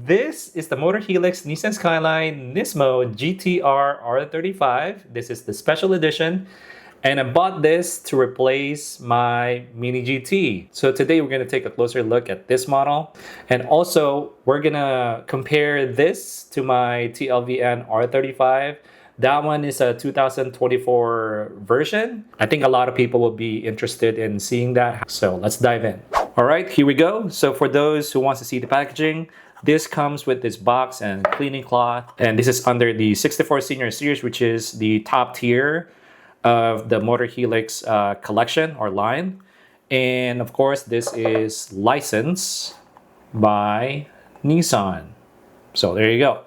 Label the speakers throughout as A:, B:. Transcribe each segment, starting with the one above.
A: this is the Motorhelix Nissan Skyline Nismo GT-R R35. This is the special edition. And I bought this to replace my Mini GT. So today we're going to take a closer look at this model. And also, we're going to compare this to my TLVN R35. That one is a 2024 version. I think a lot of people will be interested in seeing that. So let's dive in. All right, here we go. So for those who want to see the packaging, this comes with this box and cleaning cloth. And this is under the 64 Senior Series, which is the top tier of the Motorhelix collection or line. And of course, this is licensed by Nissan. So there you go.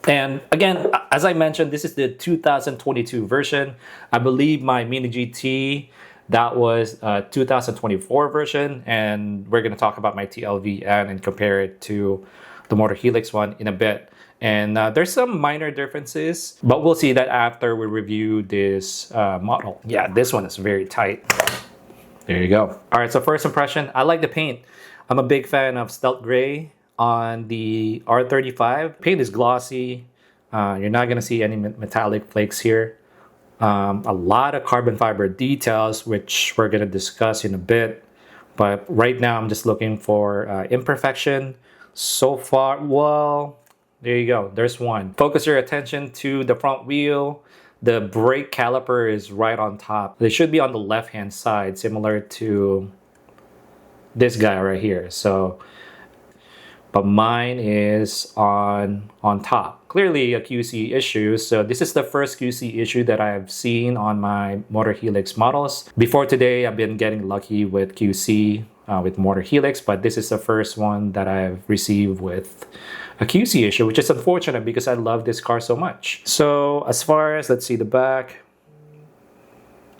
A: And again, as I mentioned, this is the 2022 version. I believe my Mini GT, that was a 2024 version. And we're going to talk about my TLVN and compare it to the Motorhelix one in a bit. And there's some minor differences, but we'll see that after we review this model. Yeah, this one is very tight. There you go. All right, so first impression, I like the paint. I'm a big fan of stealth gray on the R35. Paint is glossy. You're not gonna see any metallic flakes here. A lot of carbon fiber details, which we're gonna discuss in a bit. But right now, I'm just looking for imperfection. So far, well, there you go. There's one. Focus your attention to the front wheel. The brake caliper is right on top. They should be on the left-hand side, similar to this guy right here. So, but mine is on top. Clearly a QC issue. So this is the first QC issue that I've seen on my Motorhelix models. Before today, I've been getting lucky with QC with Motorhelix, but this is the first one that I've received with a QC issue, which is unfortunate because I love this car so much. So as far as, let's see the back.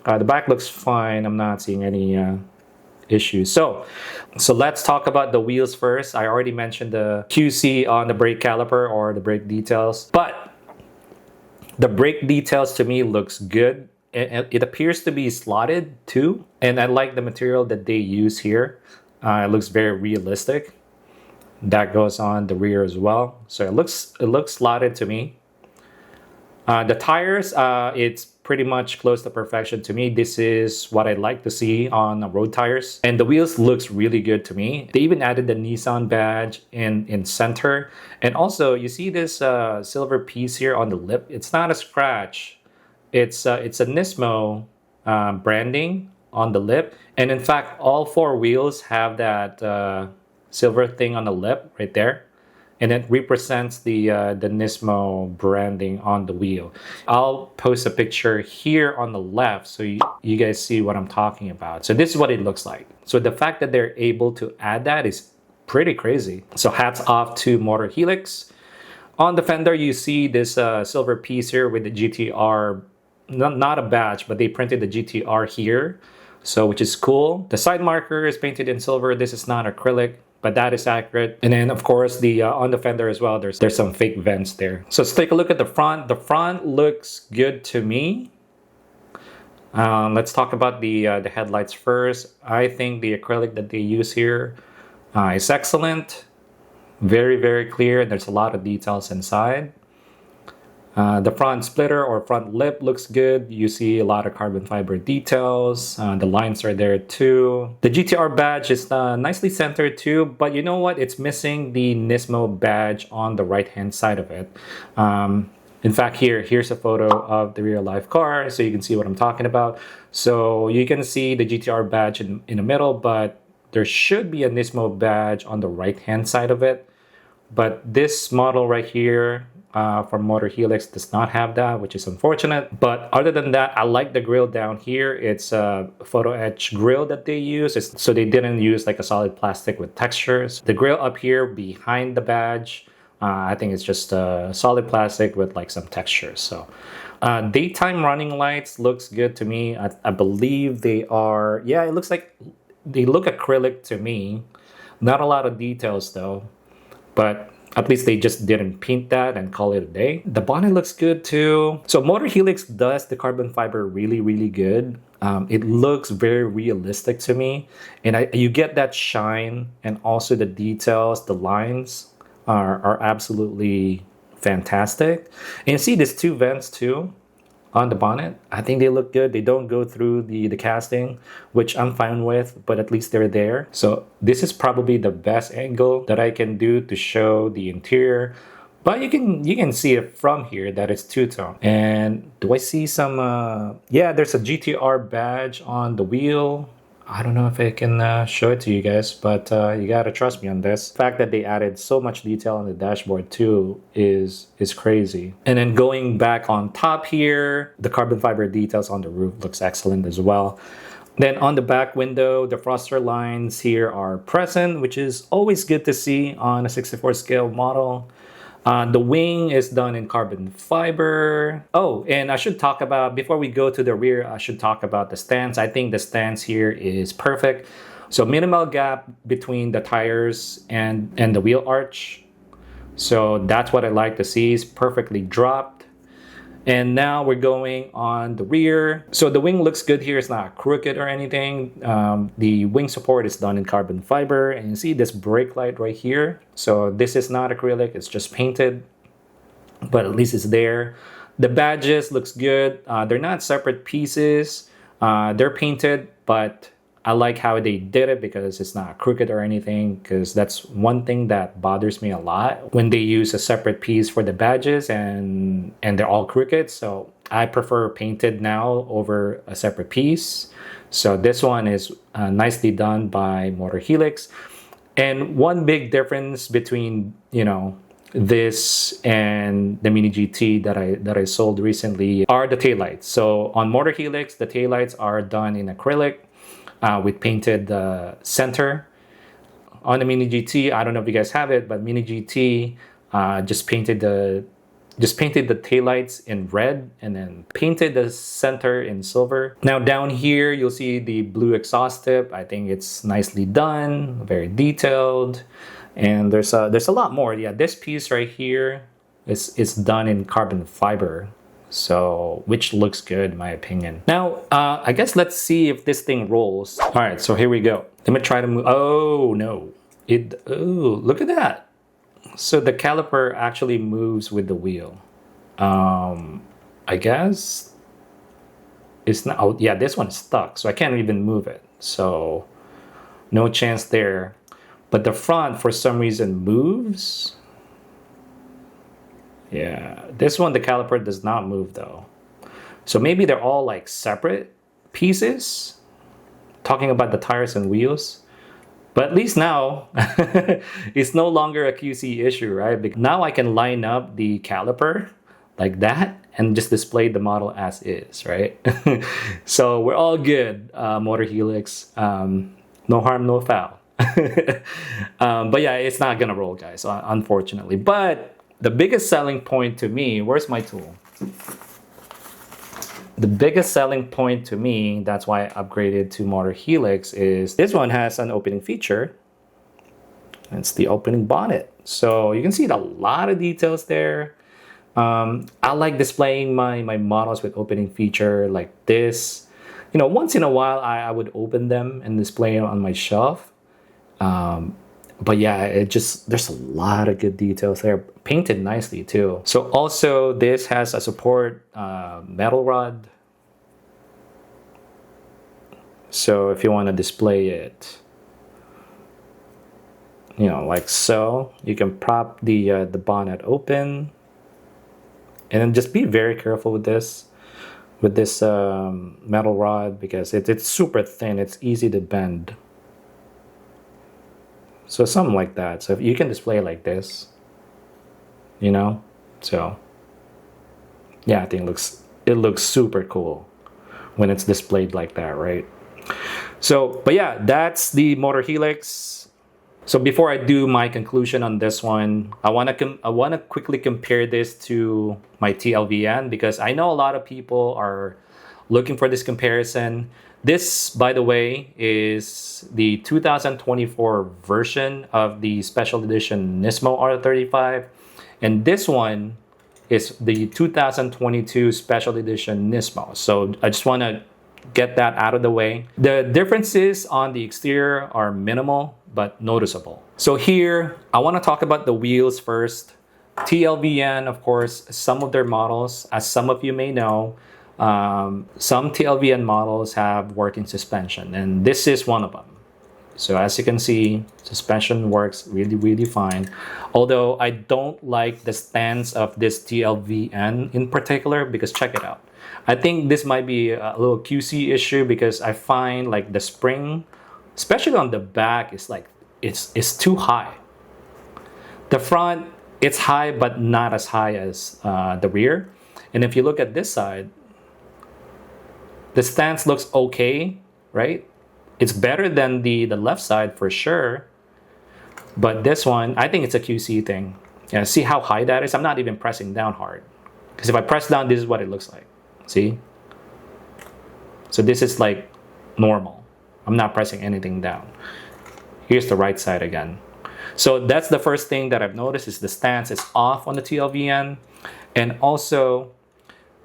A: The back looks fine. I'm not seeing any issues. So let's talk about the wheels first. I already mentioned the QC on the brake caliper or the brake details, but the brake details to me looks good. It appears to be slotted too, and I like the material that they use here. It looks very realistic. That goes on the rear as well, so it looks slotted to me. The tires, it's pretty much close to perfection to me. This is what I like to see on road tires, and the wheels looks really good to me. They even added the Nissan badge in center, and also you see this silver piece here on the lip. It's not a scratch. It's a Nismo branding on the lip, and in fact, all four wheels have that silver thing on the lip right there, and it represents the Nismo branding on the wheel. I'll post a picture here on the left so you guys see what I'm talking about. So this is what it looks like. So the fact that they're able to add that is pretty crazy. So hats off to Motorhelix. On the fender, you see this silver piece here with the GT-R, not a badge, but they printed the GT-R here, so which is cool. The side marker is painted in silver. This is not acrylic, but that is accurate. And then of course the on the fender as well, there's some fake vents there. So let's take a look at the front. The front looks good to me. Let's talk about the headlights first. I think the acrylic that they use here is excellent. Very, very clear. There's a lot of details inside. The front splitter or front lip looks good. You see a lot of carbon fiber details. The lines are there too. The GT-R badge is nicely centered too, but you know what? It's missing the Nismo badge on the right-hand side of it. In fact, here's a photo of the real-life car, so you can see what I'm talking about. So you can see the GT-R badge in the middle, but there should be a Nismo badge on the right-hand side of it. But this model right here, from Motorhelix does not have that, which is unfortunate. But other than that, I like the grille down here. It's a photo etch grille that they use, so they didn't use like a solid plastic with textures. The grille up here behind the badge, I think it's just a solid plastic with like some textures. So daytime running lights looks good to me. I believe they are, yeah, it looks like they look acrylic to me. Not a lot of details though, but at least they just didn't paint that and call it a day. The bonnet looks good too. So Motorhelix does the carbon fiber really, really good. It looks very realistic to me. And you get that shine and also the details, the lines. are absolutely fantastic. And you see these two vents too on the bonnet. I think they look good. They don't go through the casting, which I'm fine with, but at least they're there. So this is probably the best angle that I can do to show the interior. But you can see it from here that it's two-tone. And do I see some, yeah, there's a GT-R badge on the wheel. I don't know if I can show it to you guys, but you gotta trust me on this. The fact that they added so much detail on the dashboard too is crazy. And then going back on top here, the carbon fiber details on the roof looks excellent as well. Then on the back window, the froster lines here are present, which is always good to see on a 64 scale model. The wing is done in carbon fiber. Oh, and I should talk about, before we go to the rear, I should talk about the stance. I think the stance here is perfect. So minimal gap between the tires and the wheel arch. So that's what I like to see, is perfectly dropped. And now we're going on the rear. So the wing looks good here. It's not crooked or anything. The wing support is done in carbon fiber. And you see this brake light right here. So this is not acrylic. It's just painted. But at least it's there. The badges looks good. They're not separate pieces. They're painted, but I like how they did it because it's not crooked or anything, because that's one thing that bothers me a lot when they use a separate piece for the badges and they're all crooked. So I prefer painted now over a separate piece. So this one is nicely done by Motorhelix. And one big difference between, you know, this and the Mini GT that I sold recently are the taillights. So on Motorhelix, the taillights are done in acrylic. With painted center. On the Mini GT, I don't know if you guys have it, but Mini GT just painted the taillights in red and then painted the center in silver. Now down here, you'll see the blue exhaust tip. I think it's nicely done, very detailed, and there's a lot more. Yeah, this piece right here is done in carbon fiber. So, which looks good in my opinion. Now, I guess let's see if this thing rolls. All right, so here we go. Let me try to move. Oh, no. Oh, look at that. So the caliper actually moves with the wheel. I guess it's not, oh yeah, this one's stuck. So I can't even move it. So no chance there. But the front, for some reason, moves. Yeah, this one, the caliper does not move though. So maybe they're all like separate pieces, talking about the tires and wheels. But at least now, it's no longer a QC issue, right? Because now I can line up the caliper like that and just display the model as is, right? So we're all good, Motorhelix. No harm, no foul. But yeah, it's not gonna roll, guys, unfortunately. But the biggest selling point to me, where's my tool? The biggest selling point to me, that's why I upgraded to Motorhelix, is this one has an opening feature. It's the opening bonnet. So you can see a lot of details there. I like displaying my models with opening feature like this. You know, once in a while, I would open them and display them on my shelf. But yeah, there's a lot of good details there, painted nicely too. So also this has a support metal rod. So if you want to display it, you know, like so, you can prop the bonnet open, and then just be very careful with this metal rod because it's super thin. It's easy to bend. So something like that. So if you can display it like this, you know, so yeah, I think it looks super cool when it's displayed like that, right? So, but yeah, that's the Motorhelix. So before I do my conclusion on this one, I want to quickly compare this to my TLVN because I know a lot of people are looking for this comparison. This, by the way, is the 2024 version of the special edition Nismo R35. And this one is the 2022 special edition Nismo. So I just want to get that out of the way. The differences on the exterior are minimal but noticeable. So here, I want to talk about the wheels first. TLVN, of course, some of their models, as some of you may know, some TLVN models have working suspension, and this is one of them. So as you can see, suspension works really fine. Although I don't like the stance of this TLVN in particular, because check it out. I think this might be a little QC issue, because I find like the spring, especially on the back, is like it's too high. The front, it's high but not as high as the rear. And if you look at this side, the stance looks okay, right? It's better than the left side for sure. But this one, I think it's a QC thing. Yeah, see how high that is? I'm not even pressing down hard. Because if I press down, this is what it looks like. See? So this is like normal. I'm not pressing anything down. Here's the right side again. So that's the first thing that I've noticed, is the stance is off on the TLVN. And also,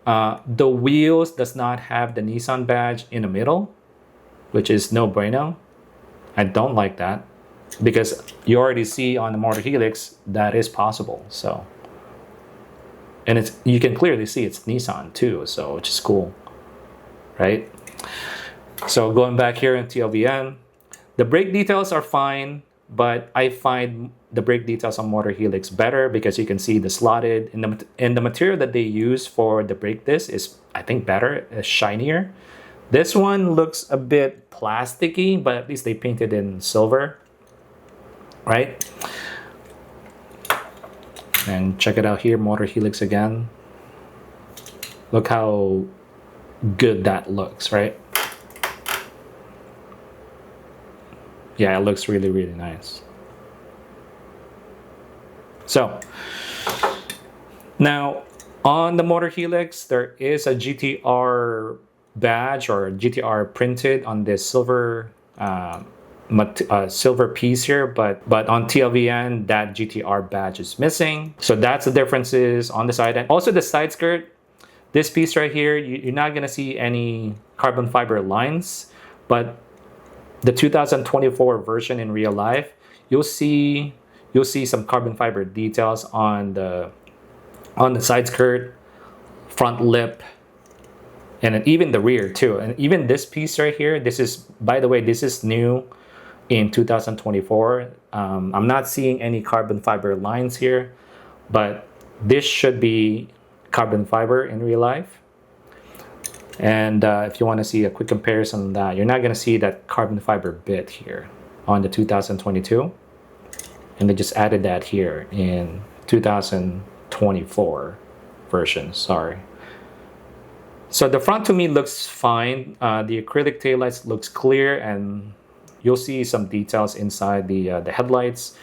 A: the wheels does not have the Nissan badge in the middle, which is no bueno. I don't like that, because you already see on the Motorhelix that is possible. So, and you can clearly see it's Nissan too, so which is cool, right? So going back here in TLVN, the brake details are fine, but I find the brake details on Motorhelix better, because you can see the slotted, and the material that they use for the brake disc is, I think, better, shinier. This one looks a bit plasticky, but at least they painted in silver, right? And check it out here, Motorhelix again. Look how good that looks, right? Yeah, it looks really nice. So now on the Motorhelix, there is a GT-R badge or GT-R printed on this silver silver piece here, but on TLVN, that GT-R badge is missing. So that's the differences on the side. And also the side skirt, this piece right here, you're not gonna see any carbon fiber lines, but the 2024 version in real life, you'll see some carbon fiber details on the side skirt, front lip, and then even the rear too. And even this piece right here, this is, by the way, this is new in 2024. I'm not seeing any carbon fiber lines here, but this should be carbon fiber in real life. And if you want to see a quick comparison on that, you're not going to see that carbon fiber bit here on the 2022. And they just added that here in 2024 version, sorry. So the front to me looks fine. The acrylic taillights looks clear, and you'll see some details inside the headlights.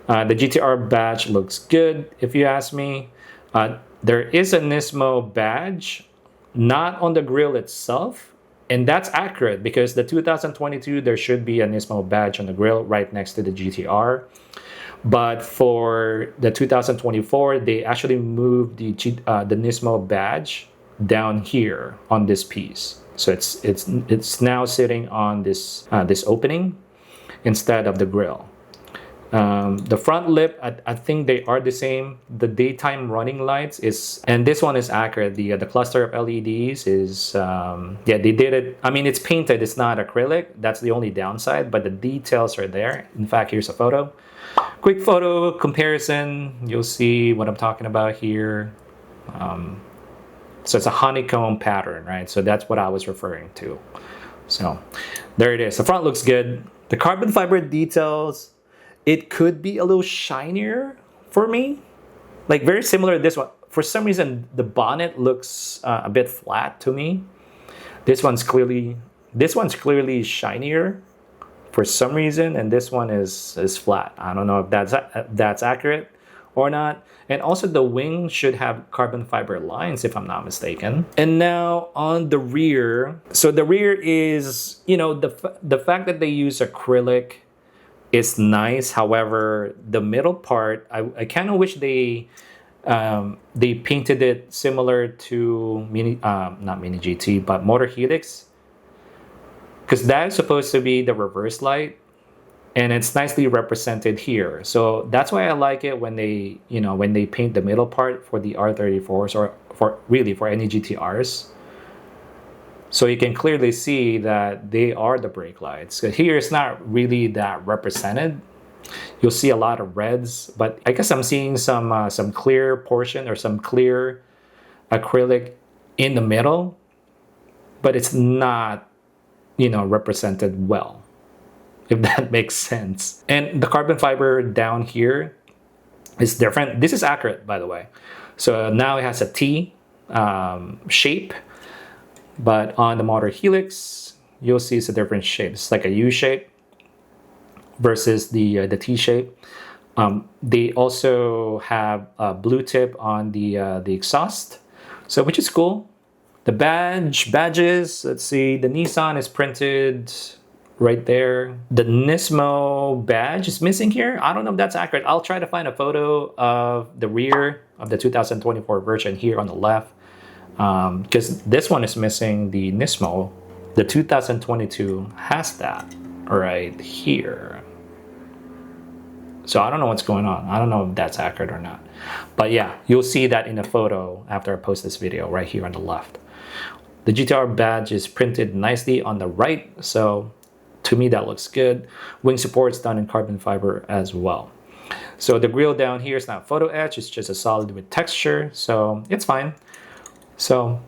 A: The GT-R badge looks good, if you ask me. There is a Nismo badge, not on the grille itself, and that's accurate, because the 2022, there should be a Nismo badge on the grille right next to the GT-R. But for the 2024, they actually moved the Nismo badge down here on this piece. So it's now sitting on this opening instead of the grille. The front lip, I think they are the same. The daytime running lights is, and this one is accurate. The cluster of LEDs is, yeah, they did it. I mean, it's painted, it's not acrylic. That's the only downside, but the details are there. In fact, here's a photo. Quick photo comparison. You'll see what I'm talking about here. So it's a honeycomb pattern, right? So that's what I was referring to. So there it is. The front looks good. The carbon fiber details, it could be a little shinier for me. Like very similar to this one. For some reason, the bonnet looks a bit flat to me. This one's clearly shinier for some reason, and this one is flat. I don't know if that's accurate or not. And also the wing should have carbon fiber lines, if I'm not mistaken. And now on the rear, so the rear is, you know, the fact that they use acrylic is nice. However, the middle part, I kind of wish they painted it similar to not Mini GT, but Motorhelix. because that is supposed to be the reverse light, and it's nicely represented here. So that's why I like it when they, when they paint the middle part for the R34s, or for any GT-Rs. So you can clearly see that they are the brake lights. So here it's not really that represented. You'll see a lot of reds, but I guess I'm seeing some clear portion or some clear acrylic in the middle, but it's not, represented well, if that makes sense. And the carbon fiber down here is different. This is accurate, by the way. So now it has a T shape, but on the Motorhelix, you'll see it's a different shape. It's like a U shape versus the T shape. They also have a blue tip on the exhaust, so which is cool. The badges, let's see, the Nissan is printed right there. The Nismo badge is missing here. I don't know if that's accurate. I'll try to find a photo of the rear of the 2024 version here on the left, because this one is missing the Nismo. The 2022 has that right here. So I don't know what's going on. I don't know if that's accurate or not. But yeah, you'll see that in the photo after I post this video right here on the left. The GT-R badge is printed nicely on the right, so to me that looks good. Wing support's done in carbon fiber as well. So the grille down here is not photo etched, it's just a solid with texture, so it's fine. So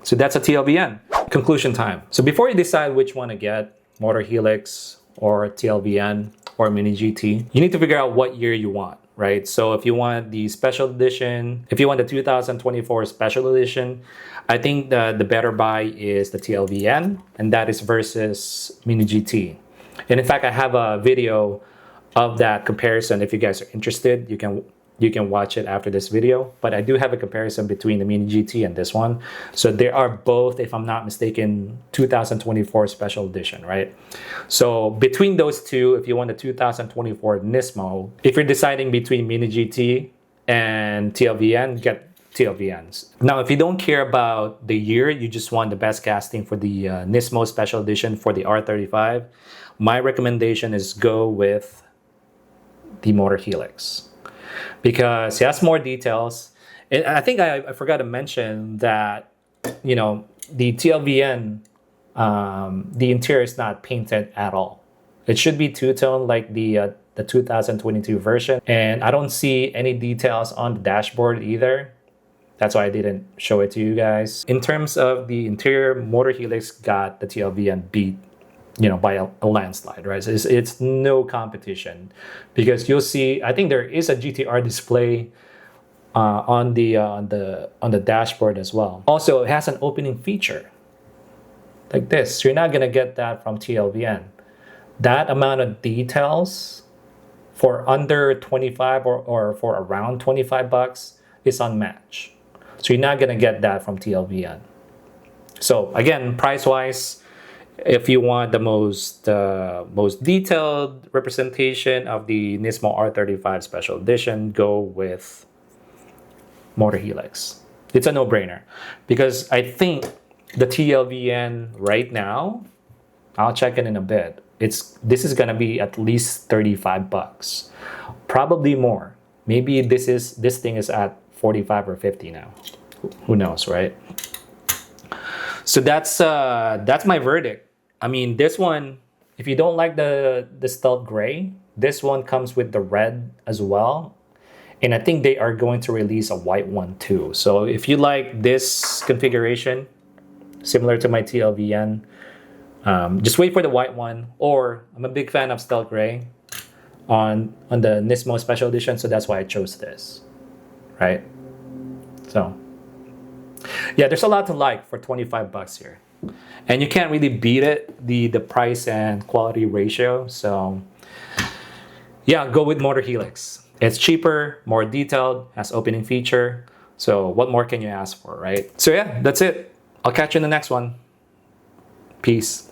A: that's a TLVN. Conclusion time. So before you decide which one to get, Motorhelix or TLVN or Mini GT, you need to figure out what year you want, right? So if you want the special edition, if you want the 2024 special edition, I think the better buy is the TLVN, and that is versus Mini GT. And in fact, I have a video of that comparison. If you guys are interested, you can watch it after this video. But I do have a comparison between the Mini GT and this one. So they are both, if I'm not mistaken, 2024 special edition, right? So between those two, if you want the 2024 Nismo, if you're deciding between Mini GT and TLVN, get TLVNs. Now, if you don't care about the year, you just want the best casting for the Nismo special edition for the R35, my recommendation is go with the Motorhelix, because it has more details. And I think I forgot to mention that, the TLVN, the interior is not painted at all. It should be two-tone like the 2022 version. And I don't see any details on the dashboard either. That's why I didn't show it to you guys. In terms of the interior, Motorhelix got the TLVN beat, by a landslide, right? So it's no competition, because you'll see, I think there is a GT-R display on the dashboard as well. Also, it has an opening feature like this. So you're not gonna get that from TLVN. That amount of details for under 25 or for around 25 bucks is unmatched. So you're not gonna get that from TLVN. So again, price-wise, if you want the most detailed representation of the Nismo R35 Special Edition, go with Motorhelix. It's a no-brainer, because I think the TLVN right now, I'll check it in a bit. This is gonna be at least 35 bucks, probably more. Maybe this thing is at 45 or 50 now. Who knows, right? So that's my verdict. I mean, this one, if you don't like the stealth gray, this one comes with the red as well. And I think they are going to release a white one too. So if you like this configuration, similar to my TLVN, just wait for the white one. Or I'm a big fan of stealth gray on the Nismo Special Edition, so that's why I chose this, right? So yeah, there's a lot to like for 25 bucks here. And you can't really beat it, the price and quality ratio. So yeah, go with Motorhelix. It's cheaper, more detailed, has opening feature. So what more can you ask for, right? So yeah, that's it. I'll catch you in the next one. Peace.